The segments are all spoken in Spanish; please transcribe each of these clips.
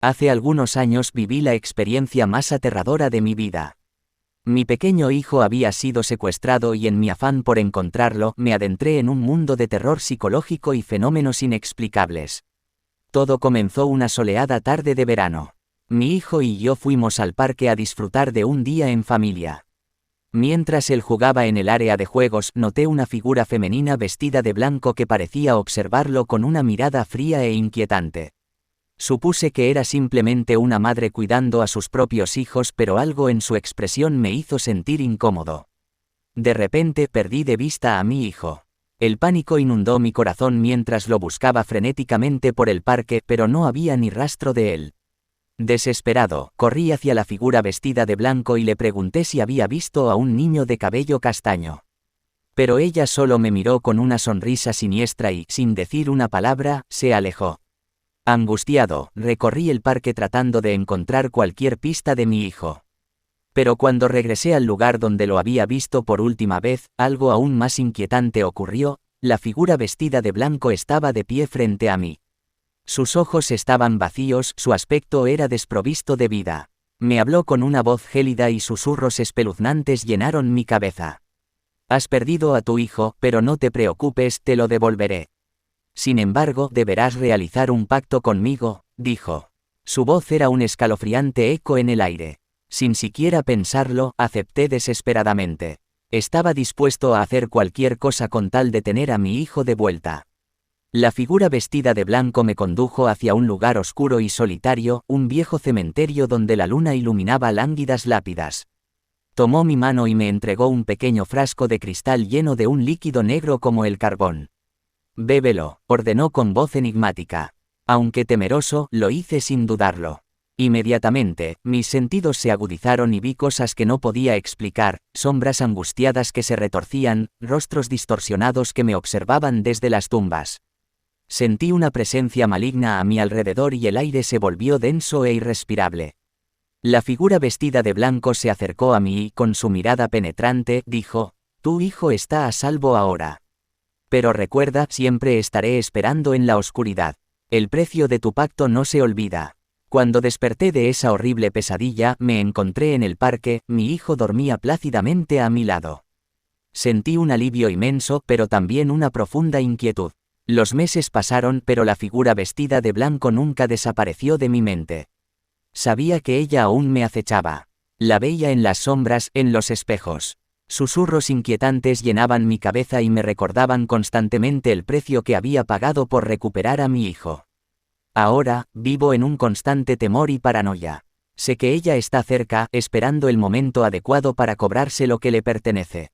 Hace algunos años viví la experiencia más aterradora de mi vida. Mi pequeño hijo había sido secuestrado y en mi afán por encontrarlo me adentré en un mundo de terror psicológico y fenómenos inexplicables. Todo comenzó una soleada tarde de verano. Mi hijo y yo fuimos al parque a disfrutar de un día en familia. Mientras él jugaba en el área de juegos, noté una figura femenina vestida de blanco que parecía observarlo con una mirada fría e inquietante. Supuse que era simplemente una madre cuidando a sus propios hijos, pero algo en su expresión me hizo sentir incómodo. De repente perdí de vista a mi hijo. El pánico inundó mi corazón mientras lo buscaba frenéticamente por el parque, pero no había ni rastro de él. Desesperado, corrí hacia la figura vestida de blanco y le pregunté si había visto a un niño de cabello castaño. Pero ella solo me miró con una sonrisa siniestra y, sin decir una palabra, se alejó. Angustiado, recorrí el parque tratando de encontrar cualquier pista de mi hijo. Pero cuando regresé al lugar donde lo había visto por última vez, algo aún más inquietante ocurrió. La figura vestida de blanco estaba de pie frente a mí. Sus ojos estaban vacíos, su aspecto era desprovisto de vida. Me habló con una voz gélida y susurros espeluznantes llenaron mi cabeza. Has perdido a tu hijo, pero no te preocupes, te lo devolveré. Sin embargo, deberás realizar un pacto conmigo, dijo. Su voz era un escalofriante eco en el aire. Sin siquiera pensarlo, acepté desesperadamente. Estaba dispuesto a hacer cualquier cosa con tal de tener a mi hijo de vuelta. La figura vestida de blanco me condujo hacia un lugar oscuro y solitario, un viejo cementerio donde la luna iluminaba lánguidas lápidas. Tomó mi mano y me entregó un pequeño frasco de cristal lleno de un líquido negro como el carbón. Bébelo, ordenó con voz enigmática. Aunque temeroso, lo hice sin dudarlo. Inmediatamente, mis sentidos se agudizaron y vi cosas que no podía explicar, sombras angustiadas que se retorcían, rostros distorsionados que me observaban desde las tumbas. Sentí una presencia maligna a mi alrededor y el aire se volvió denso e irrespirable. La figura vestida de blanco se acercó a mí y, con su mirada penetrante, dijo: «Tu hijo está a salvo ahora. Pero recuerda, siempre estaré esperando en la oscuridad. El precio de tu pacto no se olvida». Cuando desperté de esa horrible pesadilla, me encontré en el parque, mi hijo dormía plácidamente a mi lado. Sentí un alivio inmenso, pero también una profunda inquietud. Los meses pasaron, pero la figura vestida de blanco nunca desapareció de mi mente. Sabía que ella aún me acechaba. La veía en las sombras, en los espejos. Susurros inquietantes llenaban mi cabeza y me recordaban constantemente el precio que había pagado por recuperar a mi hijo. Ahora, vivo en un constante temor y paranoia. Sé que ella está cerca, esperando el momento adecuado para cobrarse lo que le pertenece.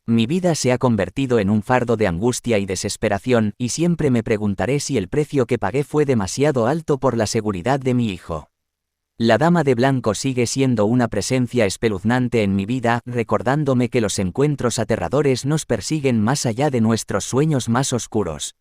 Mi vida se ha convertido en un fardo de angustia y desesperación, y siempre me preguntaré si el precio que pagué fue demasiado alto por la seguridad de mi hijo. La dama de blanco sigue siendo una presencia espeluznante en mi vida, recordándome que los encuentros aterradores nos persiguen más allá de nuestros sueños más oscuros.